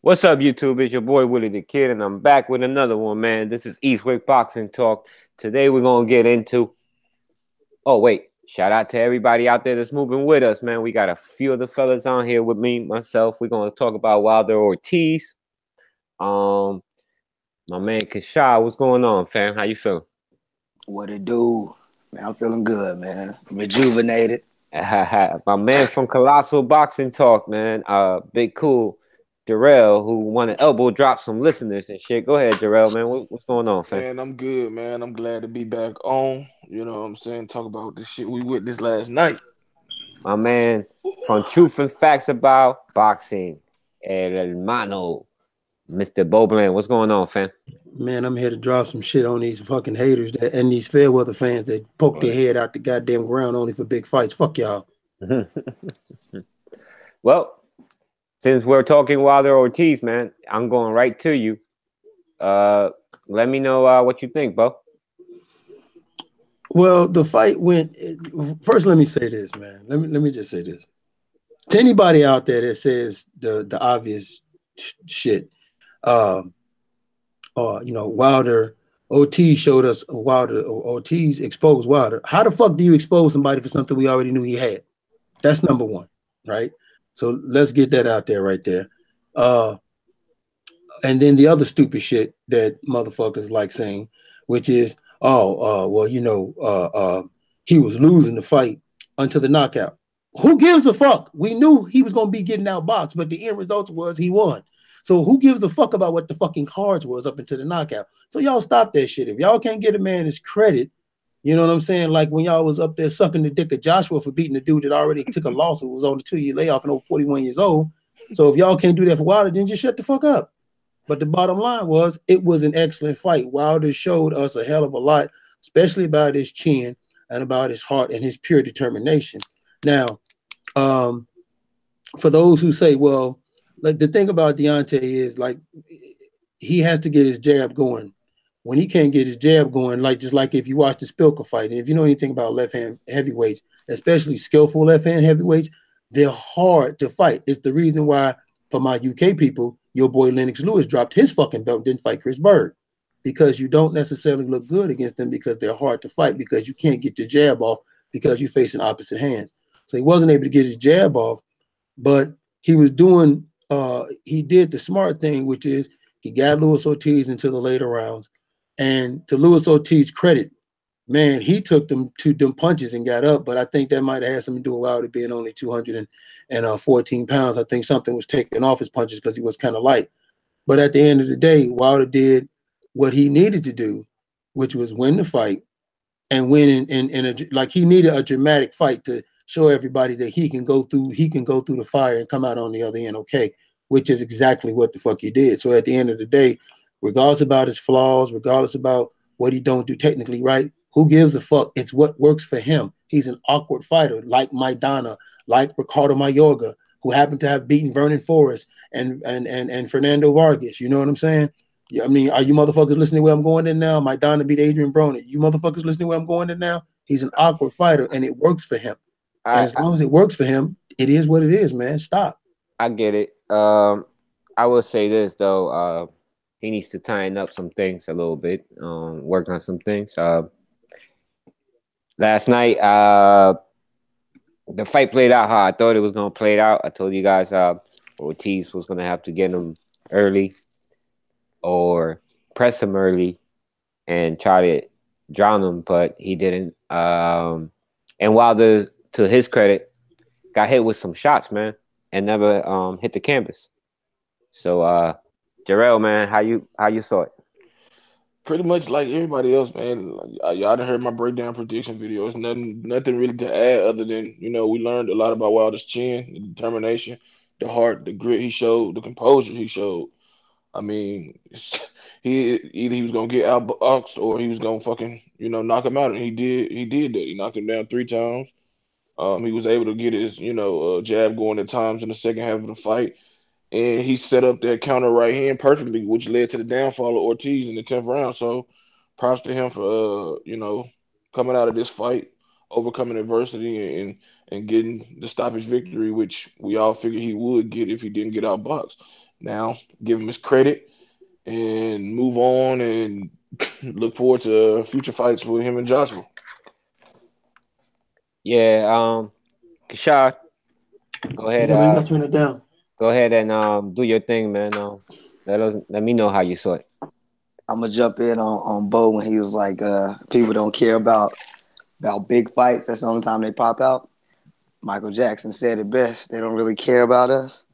What's up, YouTube? It's your boy Willie the Kid, and I'm back with another one, man. This is Eastwick Boxing Talk. Today we're gonna get into. Oh wait, shout out to everybody out there that's moving with us, man. We got a few of the fellas on here with me, myself. We're gonna talk about Wilder Ortiz. Um, my man Kashah, what's going on, fam? How you feeling? What it do? Man, I'm feeling good, man. Rejuvenated. My man from Colossal Boxing Talk, man. Big cool. Darrell, who want to elbow drop some listeners and shit. Go ahead, Darrell, man. What's going on, fam? Man, I'm good, man. I'm glad to be back on. You know what I'm saying? Talk about the shit we witnessed last night. My man from Truth and Facts About Boxing, El Hermano, Mr. Bobland. What's going on, fam? Man, I'm here to drop some shit on these fucking haters and these fair weather fans that poke their head out the goddamn ground only for big fights. Fuck y'all. Well, since we're talking Wilder Ortiz, man, I'm going right to you. Let me know what you think, Bo. Well, the fight went. First, let me say this, man. Let me just say this. To anybody out there that says the obvious shit, Wilder Ortiz showed us Ortiz exposed Wilder. How the fuck do you expose somebody for something we already knew he had? That's number one, right? So let's get that out there right there. And then the other stupid shit that motherfuckers like saying, which is, he was losing the fight until the knockout. Who gives a fuck? We knew he was going to be getting outboxed, but the end result was he won. So who gives a fuck about what the fucking cards was up until the knockout? So y'all stop that shit. If y'all can't get a man his credit, you know what I'm saying? Like when y'all was up there sucking the dick of Joshua for beating the dude that already took a loss who was on a 2-year layoff and over 41 years old. So if y'all can't do that for Wilder, then just shut the fuck up. But the bottom line was it was an excellent fight. Wilder showed us a hell of a lot, especially about his chin and about his heart and his pure determination. Now, for those who say, well, like the thing about Deontay is like he has to get his jab going. When he can't get his jab going, like just like if you watch the Spilker fight, and if you know anything about left hand heavyweights, especially skillful left hand heavyweights, they're hard to fight. It's the reason why, for my UK people, your boy Lennox Lewis dropped his fucking belt and didn't fight Chris Bird, because you don't necessarily look good against them because they're hard to fight because you can't get your jab off because you're facing opposite hands. So he wasn't able to get his jab off, but he was doing. He did the smart thing, which is he got Luis Ortiz into the later rounds. And to Luis Ortiz's credit, man, he took them punches and got up. But I think that might have had something to do with Wilder being only 214 pounds. I think something was taken off his punches because he was kind of light. But at the end of the day, Wilder did what he needed to do, which was win the fight and win like he needed a dramatic fight to show everybody that he can go through the fire and come out on the other end okay, which is exactly what the fuck he did. So at the end of the day, regardless about his flaws, regardless about what he don't do technically right, who gives a fuck? It's what works for him. He's an awkward fighter, like Maidana, like Ricardo Mayorga, who happened to have beaten Vernon Forrest and Fernando Vargas. You know what I'm saying? Yeah, I mean, are you motherfuckers listening where I'm going in now? Maidana beat Adrian Broner. You motherfuckers listening where I'm going in now? He's an awkward fighter, and it works for him. And as long as it works for him, it is what it is, man. Stop. I get it. I will say this though. He needs to tighten up some things a little bit. Work on some things. Last night, the fight played out how I thought it was gonna play out. I told you guys Ortiz was gonna have to get him early or press him early and try to drown him, but he didn't. And Wilder, to his credit, got hit with some shots, man, and never hit the canvas. So, Jarrell, man, how you saw it? Pretty much like everybody else, man. Y'all done heard my breakdown prediction video. It's nothing really to add other than we learned a lot about Wilder's chin, the determination, the heart, the grit he showed, the composure he showed. I mean, he was gonna get outboxed or he was gonna fucking knock him out, and he did. He did that. He knocked him down 3 times. He was able to get his jab going at times in the second half of the fight, and he set up that counter right hand perfectly, which led to the downfall of Ortiz in the 10th round. So, props to him for coming out of this fight, overcoming adversity, and getting the stoppage victory, which we all figured he would get if he didn't get outboxed. Now, give him his credit and move on and look forward to future fights with him and Joshua. Yeah, Kashad, go ahead, Yeah, man, you gotta turn it down. go ahead and do your thing, man. Let me know how you saw it. I'm gonna jump in on Bo when he was like, people don't care about big fights. That's the only time they pop out. Michael Jackson said it best. They don't really care about us.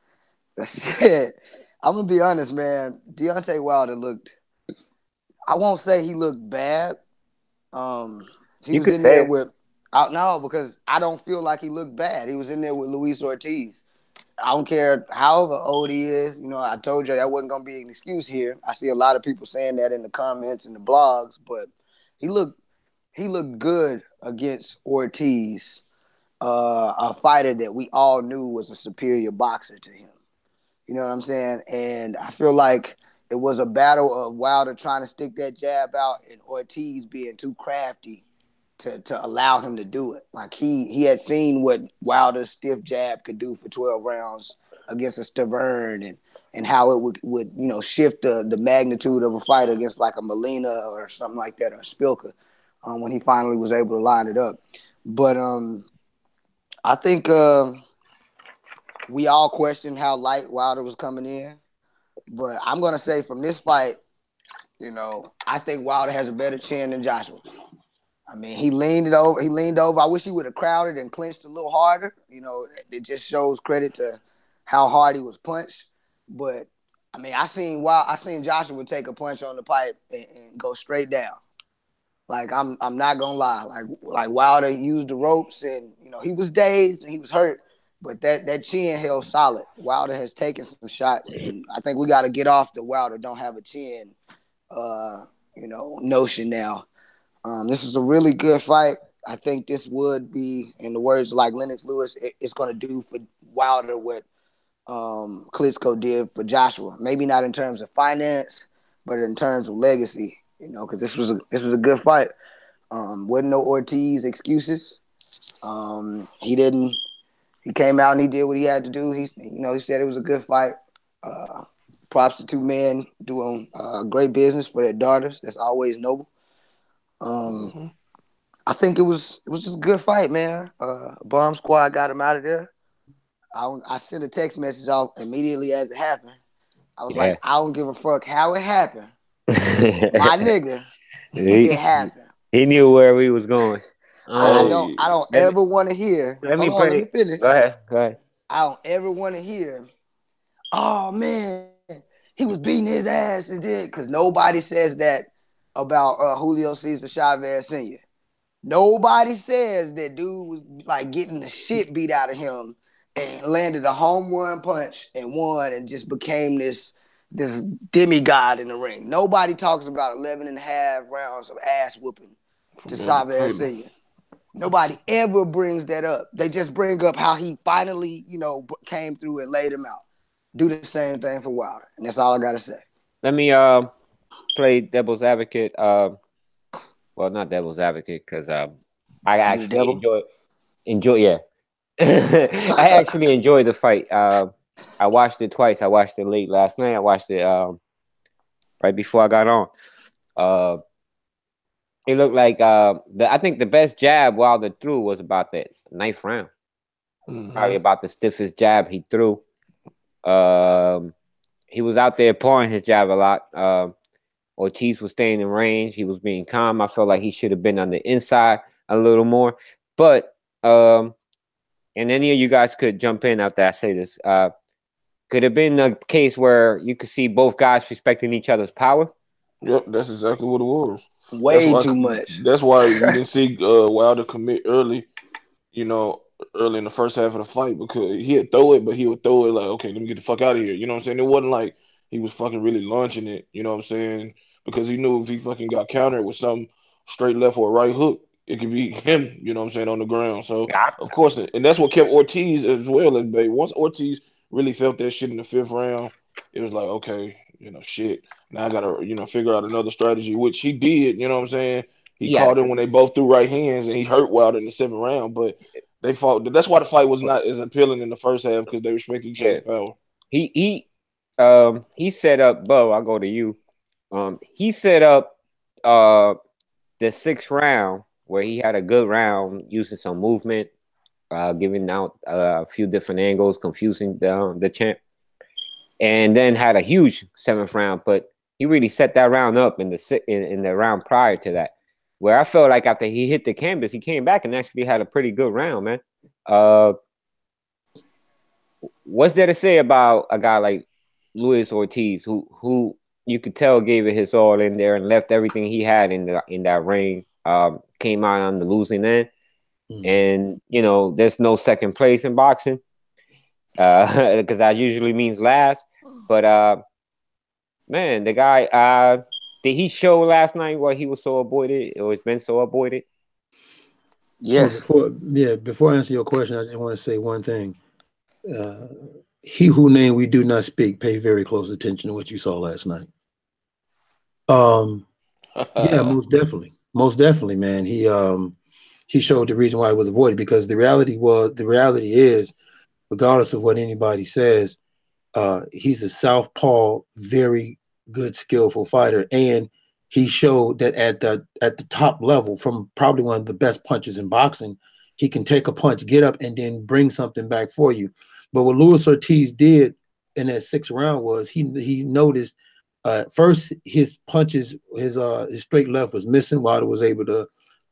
That's it. I'm gonna be honest, man. Deontay Wilder looked. I won't say he looked bad. He You was could in there say it. with. No, because I don't feel like he looked bad. He was in there with Luis Ortiz. I don't care however old he is. You know, I told you that wasn't gonna be an excuse here. I see a lot of people saying that in the comments and the blogs, but he looked good against Ortiz, a fighter that we all knew was a superior boxer to him. You know what I'm saying? And I feel like it was a battle of Wilder trying to stick that jab out and Ortiz being too crafty to allow him to do it. Like he had seen what Wilder's stiff jab could do for 12 rounds against a Stavern and how it would shift the magnitude of a fight against like a Molina or something like that, or Spilka, when he finally was able to line it up. But I think we all questioned how light Wilder was coming in. But I'm gonna say from this fight, I think Wilder has a better chin than Joshua. I mean, he leaned over. I wish he would have crowded and clinched a little harder. It just shows credit to how hard he was punched. But I mean, I seen Joshua take a punch on the pipe and go straight down. Like I'm not gonna lie. Like Wilder used the ropes and he was dazed and he was hurt, but that chin held solid. Wilder has taken some shots, and I think we got to get off the Wilder don't have a chin, notion now. This is a really good fight. I think this would be, in the words of like Lennox Lewis, it's going to do for Wilder what Klitschko did for Joshua. Maybe not in terms of finance, but in terms of legacy. Because this was a good fight. Wasn't no Ortiz excuses. He didn't. He came out and he did what he had to do. He said it was a good fight. Props to two men doing great business for their daughters. That's always noble. I think it was just a good fight, man. Bomb Squad got him out of there. I sent a text message off immediately as it happened. I was like, I don't give a fuck how it happened. My nigga, it happened. He knew where we was going. I don't ever want to hear. Let me finish. Go ahead. I don't ever want to hear. Oh man, he was beating his ass and did, because nobody says that about Julio Cesar Chavez Sr. Nobody says that dude was like getting the shit beat out of him and landed a home run punch and won and just became this demigod in the ring. Nobody talks about 11 and a half rounds of ass whooping to Chavez Sr. Nobody ever brings that up. They just bring up how he finally, came through and laid him out. Do the same thing for Wilder, and that's all I gotta say. Let me play devil's advocate. Well, not devil's advocate, because I actually enjoy. Yeah, I actually enjoyed the fight. I watched it twice. I watched it late last night. I watched it right before I got on. It looked like I think the best jab Wilder threw was about the 9th round. Mm-hmm. Probably about the stiffest jab he threw. He was out there pouring his jab a lot. Ortiz was staying in range. He was being calm. I felt like he should have been on the inside a little more. But and any of you guys could jump in after I say this. Could have been a case where you could see both guys respecting each other's power. Yep, that's exactly what it was. Way too much. That's why you didn't see Wilder commit early, early in the first half of the fight, because he'd throw it, but he would throw it like, okay, let me get the fuck out of here. You know what I'm saying? It wasn't like he was fucking really launching it, you know what I'm saying? Because he knew if he fucking got countered with some straight left or right hook, it could be him, you know what I'm saying, on the ground. So, of course, and that's what kept Ortiz as well. Once Ortiz really felt that shit in the 5th round, it was like, okay, shit. Now I gotta, figure out another strategy, which he did. You know what I'm saying? He caught him when they both threw right hands, and he hurt Wilder in the 7th round. But they fought. That's why the fight was not as appealing in the first half, because they respected each other's power. He he set up, Bo, I'll go to you. He set up uh the sixth round where he had a good round using some movement, giving out a few different angles, confusing the champ, and then had a huge seventh round. But he really set that round up in the round prior to that, where I felt like after he hit the canvas, he came back and actually had a pretty good round, man. Uh, what's there to say about a guy like Luis Ortiz, who you could tell gave it his all in there and left everything he had in that ring. Came out on the losing end, and there's no second place in boxing, because that usually means last. But man, the guy, did he show last night why he was so avoided or has been so avoided? Yes. Before I answer your question, I just want to say one thing. He who name we do not speak, pay very close attention to what you saw last night. Yeah, most definitely, man. He showed the reason why it was avoided, because the reality is, regardless of what anybody says, he's a southpaw, very good, skillful fighter, and he showed that at the top level, from probably one of the best punchers in boxing, he can take a punch, get up, and then bring something back for you. But what Luis Ortiz did in that sixth round was he noticed first his punches, his straight left was missing. Wilder was able to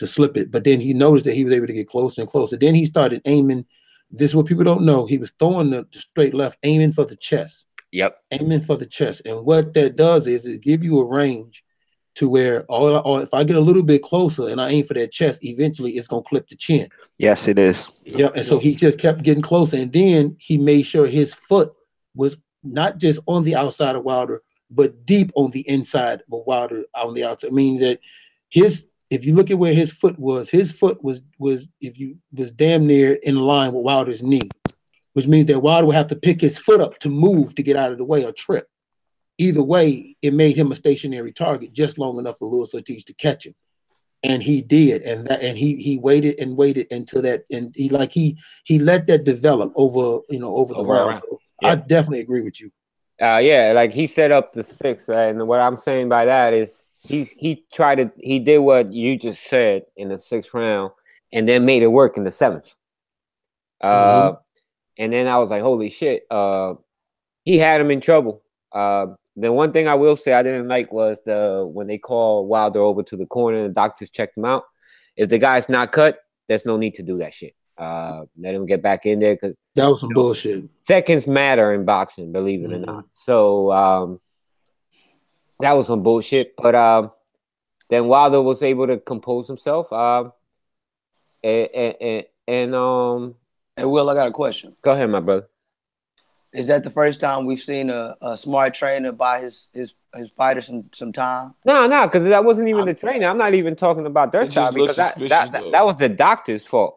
slip it, but then he noticed that he was able to get closer and closer. Then he started aiming. This is what people don't know. He was throwing the straight left, aiming for the chest. Yep. Aiming for the chest. And what that does is it give you a range to where if I get a little bit closer and I aim for that chest, eventually it's going to clip the chin. Yes, it is. Yep. And so he just kept getting closer. And then he made sure his foot was not just on the outside of Wilder, but deep on the inside of Wilder on the outside. Meaning that if you look at where his foot was damn near in line with Wilder's knee, which means that Wilder would have to pick his foot up to move to get out of the way or trip. Either way, it made him a stationary target just long enough for Luis Ortiz to catch him. And he did. And he waited and waited until that, and he let that develop over the round. So yeah. I definitely agree with you. Yeah, like he set up the sixth, and what I'm saying by that is he did what you just said in the sixth round, and then made it work in the seventh. And then I was like, holy shit, he had him in trouble. The one thing I will say I didn't like was when they call Wilder over to the corner and the doctors checked him out. If the guy's not cut, there's no need to do that shit. Let him get back in there, because that was some bullshit. Seconds matter in boxing, believe it or not. So that was some bullshit. But then Wilder was able to compose himself. Hey, Will, I got a question. Go ahead, my brother. Is that the first time we've seen a smart trainer buy his fighter some time? No, because that wasn't even the trainer. I'm not even talking about their side, because that was the doctor's fault.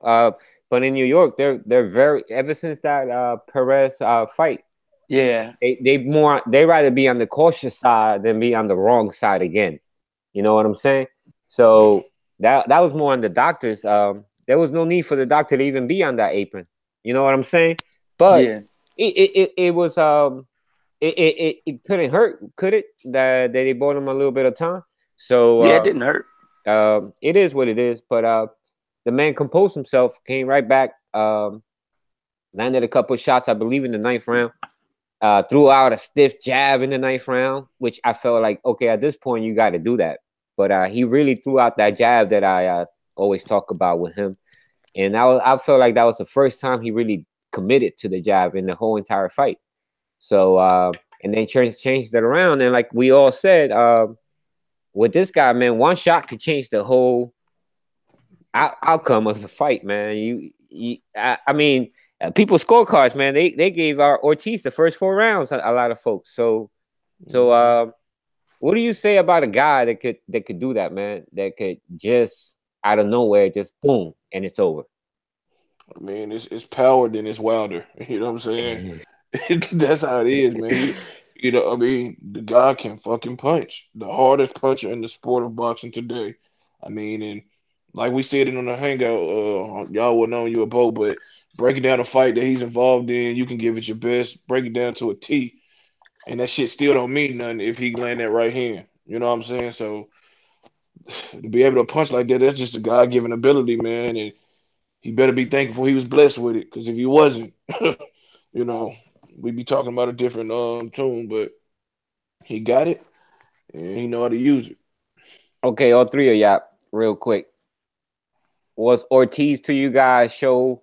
But in New York, they're very, ever since that Perez fight. Yeah, they rather be on the cautious side than be on the wrong side again. You know what I'm saying? So that was more on the doctors. There was no need for the doctor to even be on that apron. You know what I'm saying? But yeah. It was it couldn't hurt, could it? That they bought him a little bit of time. So yeah, it didn't hurt. It is what it is. But the man composed himself, came right back, landed a couple of shots, I believe, in the ninth round. Threw out a stiff jab in the ninth round, which I felt like, okay, at this point you got to do that. But he really threw out that jab that I always talk about with him, and I felt like that was the first time he really committed to the jab in the whole entire fight. So and then changed it around, and like we all said, with this guy, man, one shot could change the whole outcome of the fight, man. I mean, people's scorecards, man, they gave our Ortiz the first 4 rounds. A lot of folks. So what do you say about a guy that could do that, man? That could just out of nowhere, just boom, and it's over. I mean, it's power than it's Wilder. You know what I'm saying? That's how it is, man. I mean, the guy can fucking punch. The hardest puncher in the sport of boxing today. I mean, and like we said it on the hangout, y'all will know you a Bo, but breaking down a fight that he's involved in, you can give it your best, break it down to a T. And that shit still don't mean nothing if he land that right hand. You know what I'm saying? So to be able to punch like that, that's just a God given ability, man. And he better be thankful he was blessed with it. Because if he wasn't, you know, we'd be talking about a different tune. But he got it and he know how to use it. Okay, all three of y'all, real quick. Was Ortiz to you guys show,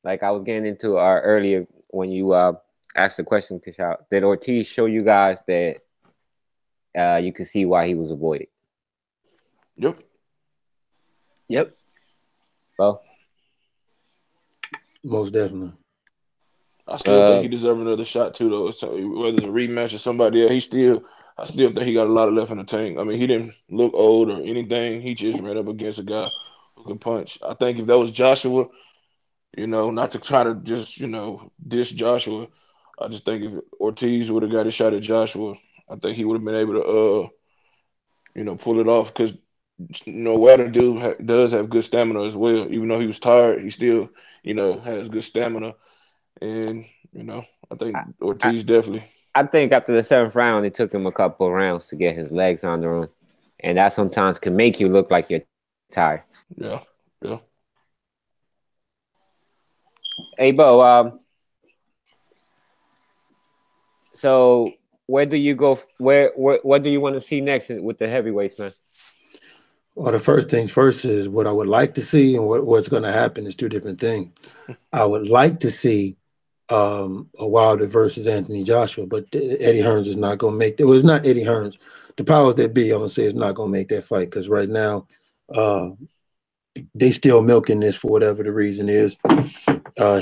like I was getting into earlier when you asked the question, Kisha, did Ortiz show you guys that you could see why he was avoided? Yep. Yep. Well, Most definitely. I still think he deserves another shot too, though. So whether it's a rematch or somebody else, I still think he got a lot of left in the tank. I mean, he didn't look old or anything. He just ran up against a guy who can punch. I think if that was Joshua, not to try to just, diss Joshua. I just think if Ortiz would have got a shot at Joshua, I think he would have been able to, pull it off. Because, Wilder does have good stamina as well. Even though he was tired, he still, has good stamina. And, I think I, Ortiz definitely. I think after the 7th round, it took him a couple of rounds to get his legs under him. And that sometimes can make you look like you're tired. Yeah, yeah. Hey, Bo, so where do you go? What do you want to see next with the heavyweights, man? Well, the first things first is what I would like to see, and what's going to happen is two different things. I would like to see a Wilder versus Anthony Joshua, but Eddie Hearns is not going to make that. Well, it's not Eddie Hearns. The powers that be, I'm going to say, is not going to make that fight because right now they still milking this for whatever the reason is.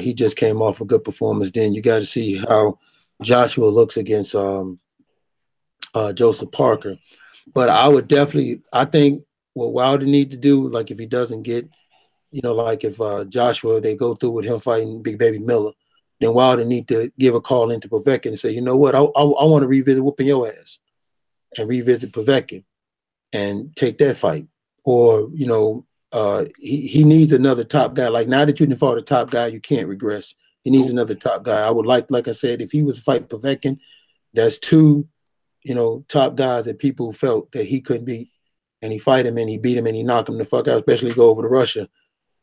He just came off a good performance. Then you got to see how Joshua looks against Joseph Parker. But I think what Wilder need to do, like if he doesn't get, like if Joshua, they go through with him fighting Big Baby Miller, then Wilder need to give a call into Povetkin and say, you know what, I want to revisit whooping your ass and revisit Povetkin and take that fight. Or, he needs another top guy. Like now that you done fought a top guy, you can't regress. He needs another top guy. I would like I said, if he was to fight Povetkin, that's two, top guys that people felt that he couldn't beat. And he fight him and he beat him and he knocked him the fuck out, especially go over to Russia.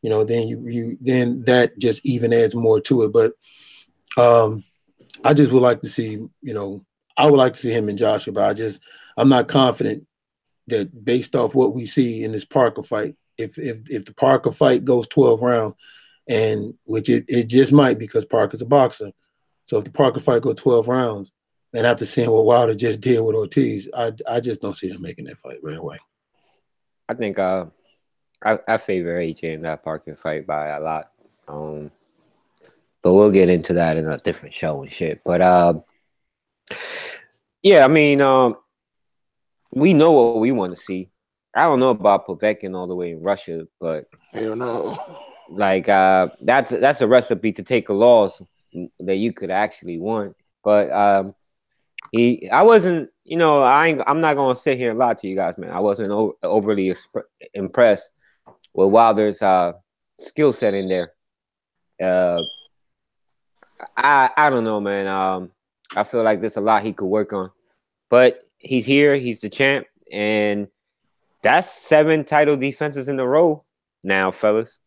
Then then that just even adds more to it. But I just would like to see, I would like to see him and Joshua, but I'm not confident that based off what we see in this Parker fight, if the Parker fight goes 12 rounds, and which it just might because Parker's a boxer. So if the Parker fight goes 12 rounds, and after seeing what Wilder just did with Ortiz, I just don't see them making that fight right away. I think I favor AJ in that Parker fight by a lot. But we'll get into that in a different show and shit. But yeah, I mean, we know what we want to see. I don't know about Povetkin all the way in Russia, but hell no. Like that's a recipe to take a loss that you could actually win. But I wasn't, I'm not gonna sit here and lie to you guys, man. I wasn't overly impressed with Wilder's skill set in there. I don't know, man. I feel like there's a lot he could work on, but he's here. He's the champ, and that's 7 title defenses in a row now, fellas.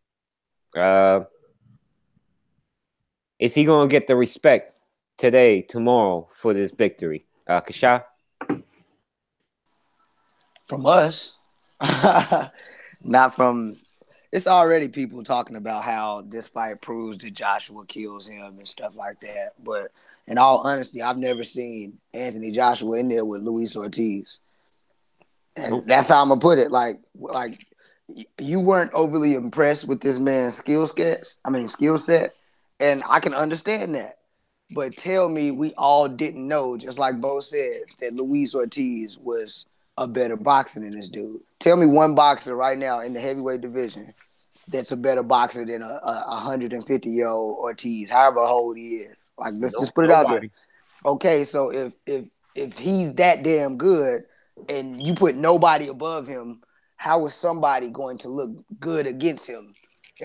Is he gonna get the respect today, tomorrow for this victory? Kasha? From us, not from. It's already people talking about how this fight proves that Joshua kills him and stuff like that. But in all honesty, I've never seen Anthony Joshua in there with Luis Ortiz. And that's how I'm gonna put it. Like you weren't overly impressed with this man's skill set, and I can understand that. But tell me we all didn't know, just like Bo said, that Luis Ortiz was a better boxer than this dude. Tell me one boxer right now in the heavyweight division that's a better boxer than a 150-year-old Ortiz, however old he is. Like, let's just put it out there. Okay, so if he's that damn good and you put nobody above him, how is somebody going to look good against him?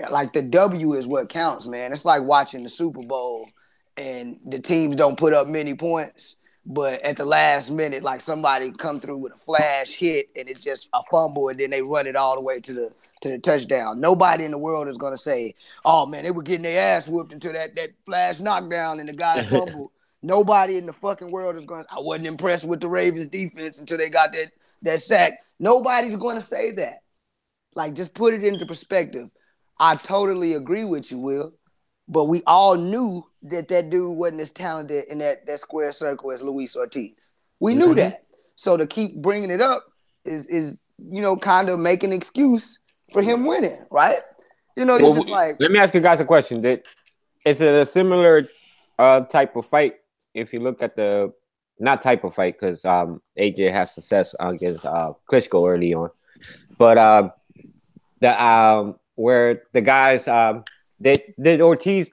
Like, the W is what counts, man. It's like watching the Super Bowl and the teams don't put up many points, But at the last minute, like somebody come through with a flash hit and it's just a fumble, and then they run it all the way to the touchdown. Nobody in the world is gonna say, "Oh man, they were getting their ass whooped until that flash knockdown and the guy fumbled." Nobody in the fucking world is gonna. I wasn't impressed with the Ravens defense until they got that sack. Nobody's gonna say that. Like, just put it into perspective. I totally agree with you, Will. But we all knew that dude wasn't as talented in that square circle as Luis Ortiz. We knew that. So to keep bringing it up is kind of make an excuse for him winning, right? You're just like. Let me ask you guys a question. Is it a similar type of fight? If you look at not type of fight, because AJ has success against Klitschko early on, but where the guys did Ortiz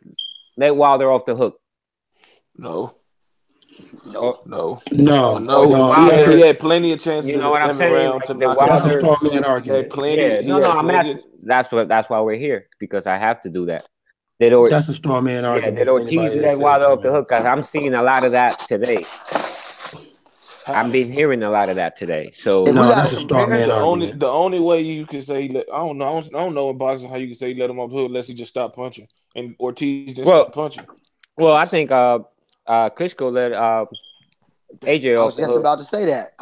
let Wilder off the hook? No. No. He had plenty of chances. You know what I'm saying? Like, that's a strong man argument. I'm asking. That's why we're here, because I have to do that. That's a strong man argument. Did Ortiz let Wilder off the hook? Because I'm seeing a lot of that today. I've been hearing a lot of that today. So that's a strong man argument. The only way you can say, I don't know in boxing how you can say let him off the hook unless he just stopped punching, and Ortiz didn't stop punching. Well, I think Klitschko let AJ off. I was just about to say that.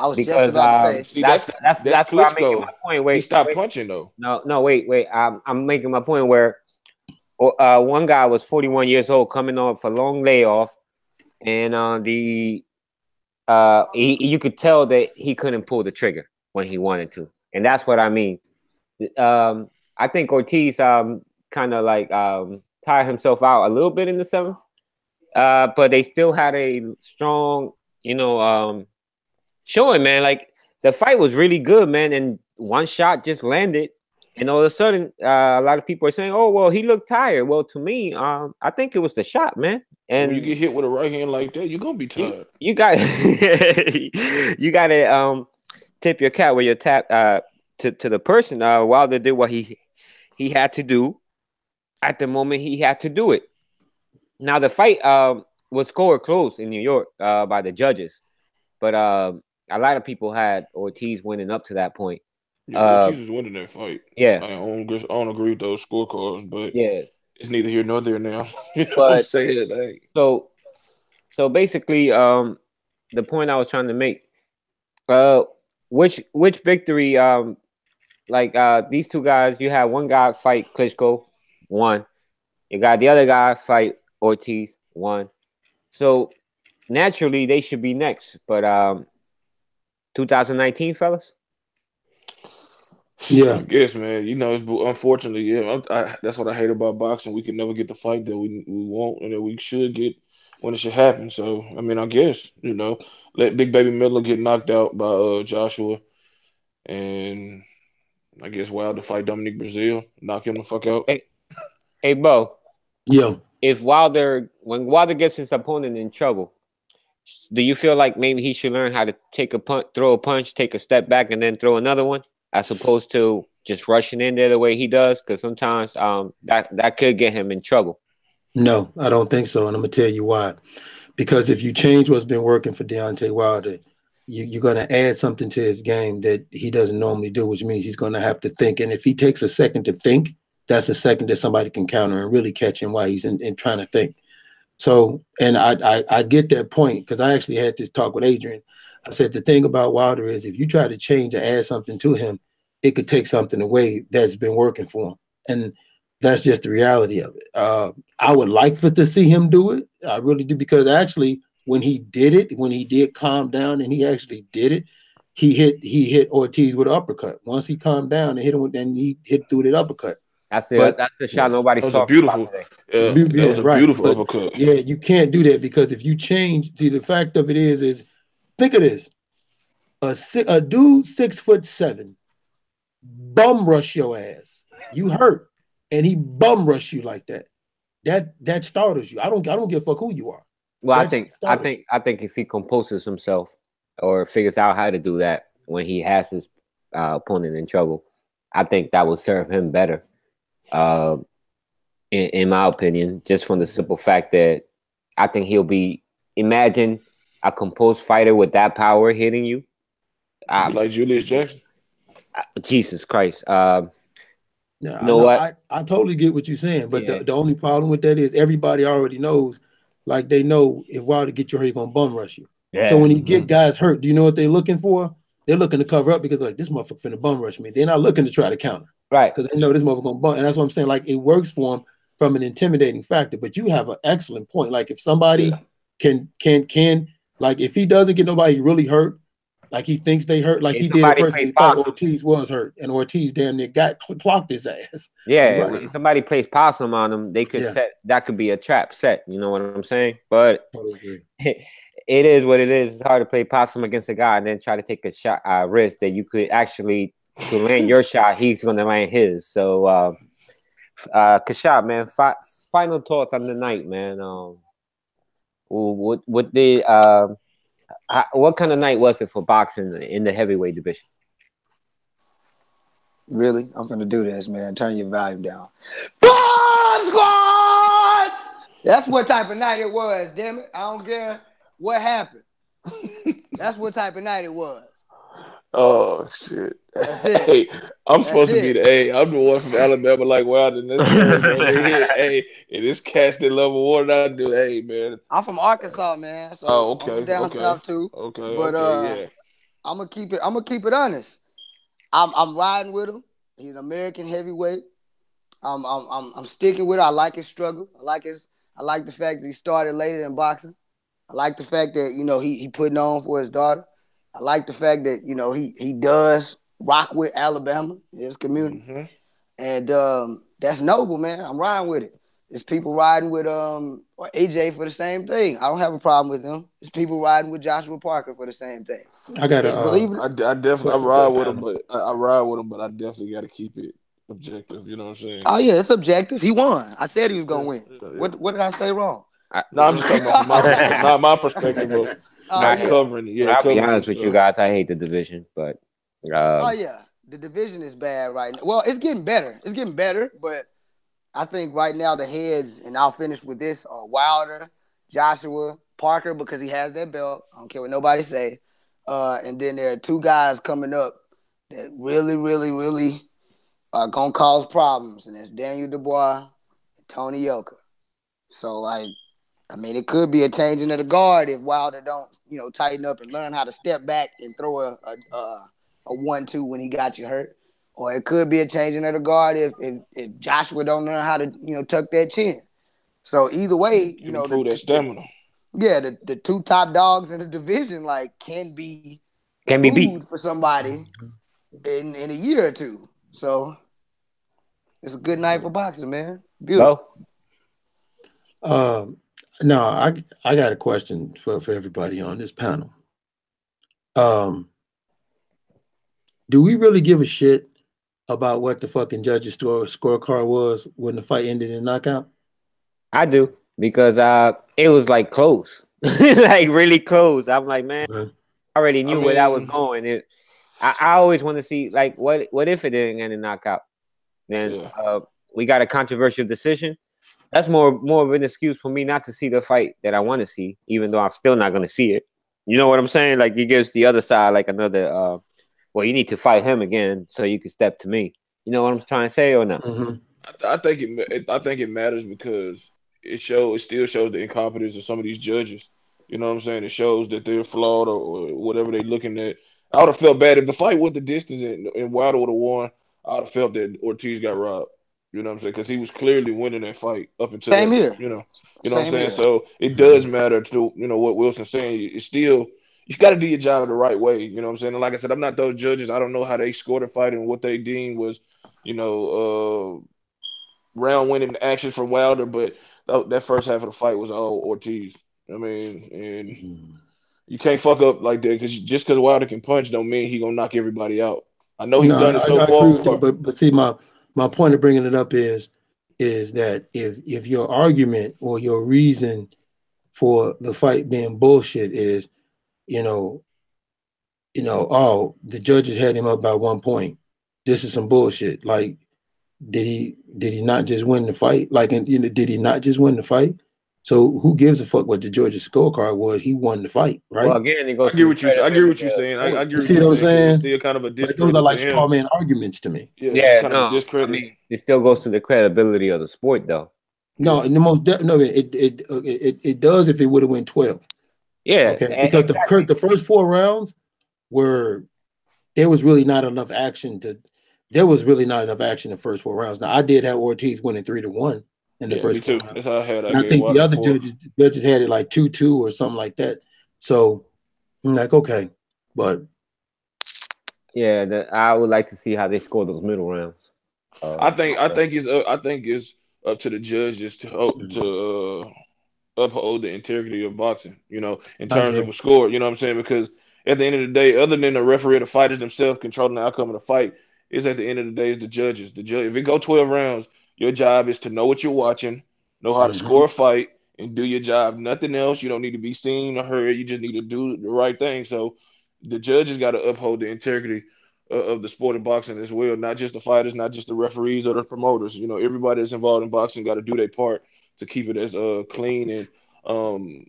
That's why I'm making my point. Wait, he stopped punching though. No, wait. I'm making my point where one guy was 41 years old, coming off a long layoff, and you could tell that he couldn't pull the trigger when he wanted to, and that's what I mean. I think Ortiz kind of like tired himself out a little bit in the seventh, but they still had a strong, showing, man. Like, the fight was really good, man, and one shot just landed, and all of a sudden, a lot of people are saying, "Oh, well, he looked tired." Well, to me, I think it was the shot, man. And when you get hit with a right hand like that, you're gonna be tired. You got you got to tip your cap with your tap to the person. Wilder did what he had to do at the moment he had to do it. Now the fight was scored close in New York by the judges, but a lot of people had Ortiz winning up to that point. Yeah, Ortiz was winning that fight. Yeah, I don't agree with those scorecards, but yeah. It's neither here nor there now. But so basically, the point I was trying to make, which victory, these two guys, you had one guy fight Klitschko, won. You got the other guy fight Ortiz, won. So naturally, they should be next. But 2019, fellas. Yeah, I guess, man. It's unfortunately, that's what I hate about boxing. We can never get the fight that we want and that we should get when it should happen. So, I mean, I guess let Big Baby Miller get knocked out by Joshua, and I guess Wilder fight Dominic Brazil, knock him the fuck out. Hey, Bo. Yeah. When Wilder gets his opponent in trouble, do you feel like maybe he should learn how to take a punch, throw a punch, take a step back, and then throw another one, as opposed to just rushing in there the way he does? Because sometimes that could get him in trouble. No, I don't think so, and I'm gonna tell you why. Because if you change what's been working for Deontay Wilder, you're gonna add something to his game that he doesn't normally do, which means he's gonna have to think. And if he takes a second to think, that's a second that somebody can counter and really catch him while he's in trying to think. So, and I get that point, because I actually had this talk with Adrian. I said the thing about Wilder is if you try to change or add something to him, it could take something away that's been working for him. And that's just the reality of it. I would like to see him do it. I really do, because actually when he did calm down and he actually did it, he hit Ortiz with an uppercut. Once he calmed down and hit him and he hit through that uppercut. That's the shot nobody's talking about today. That was a beautiful uppercut. Yeah, you can't do that, because if you change, see, the fact of it is think of this: a dude 6'7" bum rush your ass, you hurt, and he bum rush you like that. That startles you. I don't give a fuck who you are. Well, I think if he composes himself or figures out how to do that when he has his opponent in trouble, I think that will serve him better. In my opinion, just from the simple fact that I think he'll be, imagine a composed fighter with that power hitting you. You like Julius Jackson? Jesus Christ. Yeah, You I know know. what? I totally get what you're saying, but Yeah. the only problem with that is everybody already knows, like they know if Wilder get you hurt, he's gonna bum rush you. So Yeah. when you get guys hurt, do you know what they're looking for? They're looking to cover up because like this motherfucker finna bum rush me. They're not looking to try to counter Right. because they know this motherfucker gonna bum. And that's what I'm saying. Like it works for them from an intimidating factor. But you have an excellent point. Like if somebody can like if he doesn't get nobody really hurt, like he thinks they hurt, like If he did at somebody first. plays He thought possum. Ortiz was hurt, and Ortiz damn near got clocked his ass. Yeah, You're right. if somebody plays possum on them, they could set that could be a trap set. You know what I'm saying? But Totally agree. it is what it is. It's hard to play possum against a guy and then try to take a shot risk that you could actually to land your shot. He's going to land his. So, Kashab, man, final thoughts on the night, man. What kind of night was it for boxing in the heavyweight division? Really? I'm gonna do this, man. Turn your volume down. Bomb Squad! That's what type of night it was, damn it. I don't care what happened. That's what type of night it was. Oh shit! That's it. Hey, I'm supposed to be it. the I'm the one from Alabama, like Wilder. And this over here. Hey, and this cast that love what I do. Hey, man. I'm from Arkansas, man. So Oh, okay. I'm from down south too. Okay. But yeah. I'm gonna keep it honest. I'm riding with him. He's an American heavyweight. I'm sticking with it. I like his struggle. I like the fact that he started later in boxing. I like the fact that, you know, he putting on for his daughter. I like the fact that, you know, he does rock with Alabama, his community. Mm-hmm. And that's noble, man. I'm riding with it. There's people riding with AJ for the same thing. I don't have a problem with him. There's people riding with Joshua Parker for the same thing. I definitely ride with him, but I ride with him, but I definitely got to keep it objective. You know what I'm saying? Oh yeah, it's objective. He won. I said he was gonna win. Yeah. What did I say wrong? No, I'm just talking about my perspective of covering it. Yeah, I'll be honest with you guys. I hate the division, but oh yeah, the division is bad right now. Well, it's getting better. It's getting better, but I think right now the heads, and I'll finish with this: are Wilder, Joshua, Parker, because he has that belt. I don't care what nobody say. And then there are two guys coming up that really, really, really are gonna cause problems, and that's Daniel Dubois and Tony Yoka. So, like, I mean, it could be a changing of the guard if Wilder don't, you know, tighten up and learn how to step back and throw a 1-2 when he got you hurt, or it could be a changing of the guard if Joshua don't learn how to, you know, tuck that chin. So either way, you know, that stamina. The two top dogs in the division can be beat for somebody in a year or two. So it's a good night for boxing, man. Beautiful. No, I got a question for everybody on this panel. Do we really give a shit about what the fucking judges' scorecard was when the fight ended in knockout? I do, because it was like close. Like really close. I'm like, man, I already knew where that was going. I always want to see, like, what if it didn't end in knockout? Then we got a controversial decision. That's more of an excuse for me not to see the fight that I want to see, even though I'm still not going to see it. You know what I'm saying? Like, it gives the other side like another. Well, you need to fight him again so you can step to me. You know what I'm trying to say, or no? Mm-hmm. I think it matters because it still shows the incompetence of some of these judges. You know what I'm saying? It shows that they're flawed or whatever they're looking at. I would have felt bad if the fight went the distance and Wilder would have won. I would have felt that Ortiz got robbed. You know what I'm saying? Because he was clearly winning that fight up until Same here. You know what I'm saying? Here. So it does matter to what Wilson's saying. It's still, you got to do your job the right way. You know what I'm saying? And like I said, I'm not those judges. I don't know how they scored the fight and what they deemed was, round winning action for Wilder, but that first half of the fight was all Ortiz. I mean, and you can't fuck up like that just because Wilder can punch don't mean he gonna knock everybody out. I know he's done it so far. Agree with that, but see, my point of bringing it up is that if your argument or your reason for the fight being bullshit is, oh, the judges had him up by 1 point. This is some bullshit. Like, did he not just win the fight? Like, did he not just win the fight? So who gives a fuck what the Georgia scorecard was? He won the fight, right? Well, again, it I goes get to the what you. I get what credibility you're of the saying. I sport. get You what see you're what I'm saying because it's saying? still kind of a Like those are discredit to like him. straw man arguments to me. Yeah, it's Yeah, kind of a no, I discredit. mean, it still goes to the credibility of the sport, though. No, in the no, it does if it would have went 12. Yeah, Okay, because exactly. the first 4 rounds were there was really not enough action to. There was really not enough action in the first 4 rounds. Now I did have Ortiz winning 3-1 in the Yeah, me first 4 too. rounds. That's how I had. I And I gave think the Wilder other before. judges had it like 2-2 or something like that. So I'm like, okay, but Yeah, I would like to see how they score those middle rounds. I think it's up to the judges to uphold the integrity of boxing, in I terms of agree. a score, you know what I'm saying? Because at the end of the day, other than the referee or the fighters themselves controlling the outcome of the fight, is at the end of the day is the judges. The judge, if it go 12 rounds, your job is to know what you're watching, know how to Mhm. score a fight, and do your job. Nothing else. You don't need to be seen or heard. You just need to do the right thing. So the judges got to uphold the integrity of the sport of boxing as well, not just the fighters, not just the referees or the promoters. Everybody that's involved in boxing got to do their part to keep it as clean and um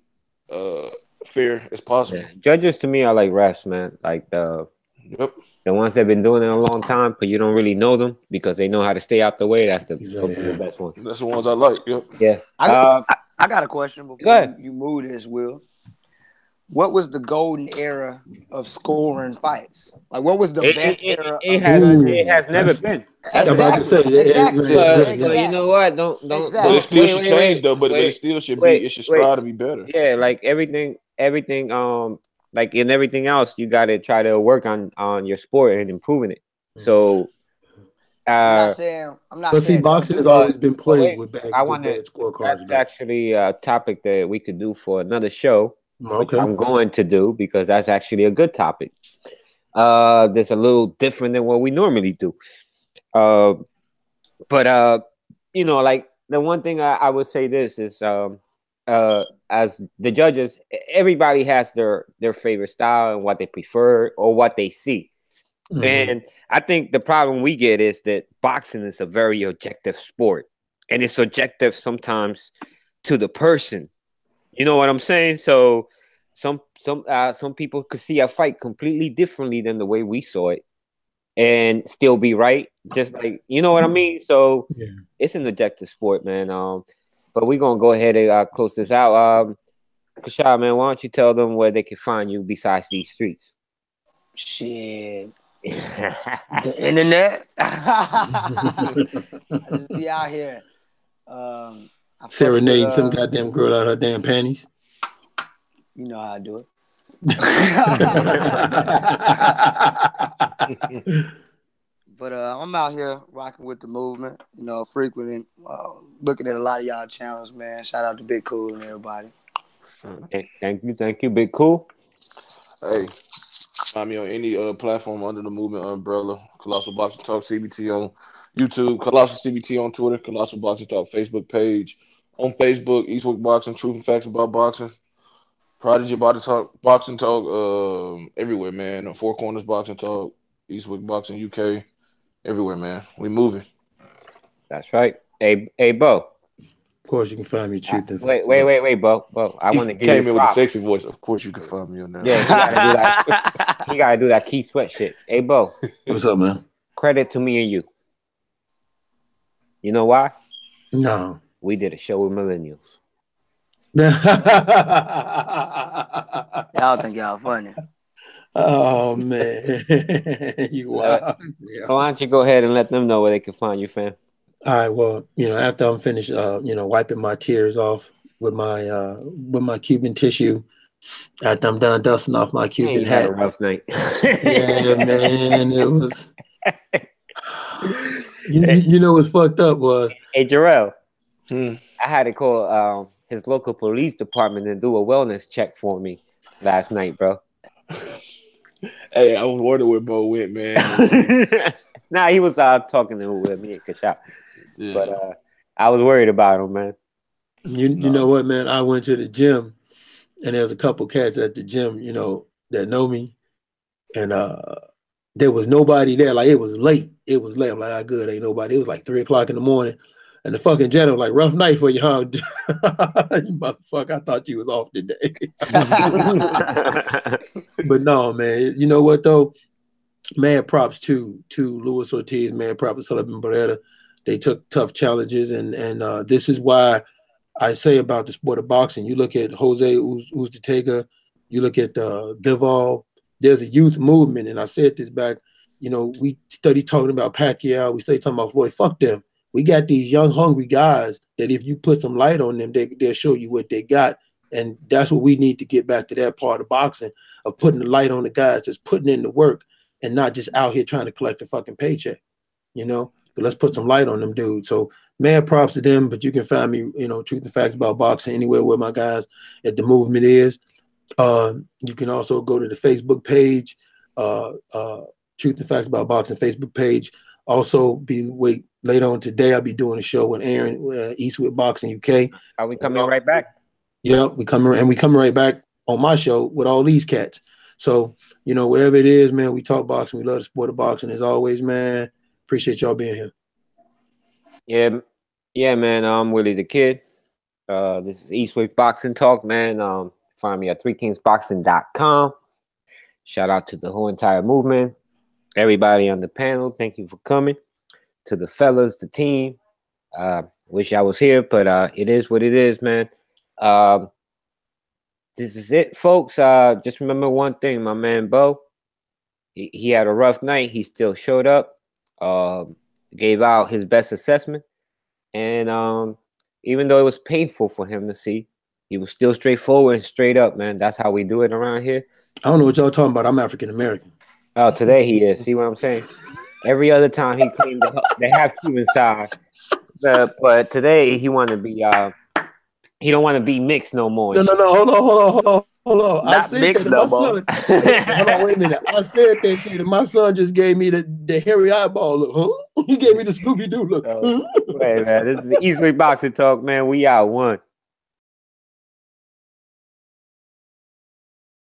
uh fair as Yeah, possible. judges to me are like refs, man. Like Yep. the ones that have been doing it a long time, but you don't really know them because they know how to stay out the way. Those are the Exactly. best ones. That's the ones I like. Yep. Yeah. I got a question Go before ahead. you move this, Will. What was the golden era of scoring fights? Like, what was the best era of It judges? has never been. I'm about to say, Exactly. But you know what? But it Exactly. still should change though. But it wait, still should be. wait, It should wait. strive to be better. Yeah, like everything. Like in everything else, you got to try to work on your sport and improving it. So, I'm not uh, saying But see, don't boxing do has that. but always been but played wait, with I with want to. bad scorecards, That's though. actually a topic that we could do for another show, which Okay. I'm going to do because that's actually a good topic. That's a little different than what we normally do. Uh, but like the one thing I would say this is as the judges, everybody has their favorite style and what they prefer or what they see. Mhm. And I think the problem we get is that boxing is a very objective sport, and it's subjective sometimes to the person. You know what I'm saying? So some people could see a fight completely differently than the way we saw it, and still be right. Just like, you know what I mean? So Yeah. it's an objective sport, man. But we're gonna go ahead and close this out. Kashad, man, why don't you tell them where they can find you besides these streets? Shit. The internet. I just be out here. I fuck with, Serenade some goddamn girl out her damn panties. you know how I do it. But I'm out here rocking with the movement, frequenting, looking at a lot of y'all channels, man. Shout out to Big Cool and everybody. Thank you, Big Cool. Hey, find me on any platform under the movement umbrella. Colossal Boxing Talk CBT on YouTube, Colossal CBT on Twitter, Colossal Boxing Talk Facebook page. On Facebook, Eastwick Boxing, Truth and Facts About Boxing. Prodigy Boxing Talk, everywhere, man. On Four Corners Boxing Talk, Eastwick Boxing UK, everywhere, man. We moving. That's right. Hey, Bo. Of course, you can find me Truth and Wait, Facts. Bo. I want to He give you came the in with a props. sexy voice. Of course, you can find me on there. Yeah, he gotta do that. He gotta do that Keith Sweat shit. Hey, Bo. What's up, man? Credit to me and you. You know why? No. We did a show with millennials. Y'all think y'all funny. Oh man, you wild. Yeah. Why don't you go ahead and let them know where they can find you, fam? All right. Well, after I'm finished, wiping my tears off with my Cuban tissue, after I'm done dusting off my Cuban You had a hat. rough night. Yeah, man, it was. You know what's fucked up was. Hey, Jarrell. Hmm. I had to call his local police department and do a wellness check for me last night, bro. Hey, I was wondering where Bo went, man. Nah, he was talking with me and Kashaf. Yeah. But I was worried about him, man. You know what, man? I went to the gym, and there's a couple cats at the gym, that know me, and there was nobody there. Like, it was late. I'm like, good, ain't nobody. It was like 3:00 in the morning. And the fucking general like, rough night for you, huh? You motherfucker, I thought you was off today. But no, man, you know what though? Mad props to Luis Ortiz, mad props to Sullivan Barrera. They took tough challenges, and this is why I say about the sport of boxing. You look at Jose Uztatega, you look at Bivol. There's a youth movement, and I said this back. You know, we study talking about Pacquiao, we study talking about Floyd. Fuck them. We got these young, hungry guys that if you put some light on them, they'll show you what they got. And that's what we need to get back to, that part of boxing, of putting the light on the guys that's putting in the work and not just out here trying to collect a fucking paycheck, you know? But let's put some light on them dudes. So mad props to them, but you can find me, you know, Truth and Facts About Boxing anywhere where my guys at the movement is. You can also go to the Facebook page, Truth and Facts About Boxing Facebook page. Also, later on today, I'll be doing a show with Aaron, Eastwick Boxing UK. Are we coming right back? Yep, we coming right back on my show with all these cats. So, you know, wherever it is, man, we talk boxing. We love the sport of boxing as always, man. Appreciate y'all being here. Yeah, man. I'm Willie the Kid. This is Eastwick Boxing Talk, man. Find me at threekingsboxing.com. Shout out to the whole entire movement. Everybody on the panel, thank you for coming. To the fellas, the team. Wish I was here, but it is what it is, man. This is it, folks. Just remember one thing, my man Bo. He had a rough night. He still showed up. Gave out his best assessment. And even though it was painful for him to see, he was still straightforward and straight up, man. That's how we do it around here. I don't know what y'all talking about. I'm African American. Oh, today he is. See what I'm saying? Every other time he claimed they have Cuban side, but today he want to be. He don't want to be mixed no more. No. Hold on. Not mixed no more. Hold on, wait a minute. I said that shit, and my son just gave me the hairy eyeball look. Huh? He gave me the Scooby Doo look. Hey man, this is the Eastwick Boxing Talk, man. We out one.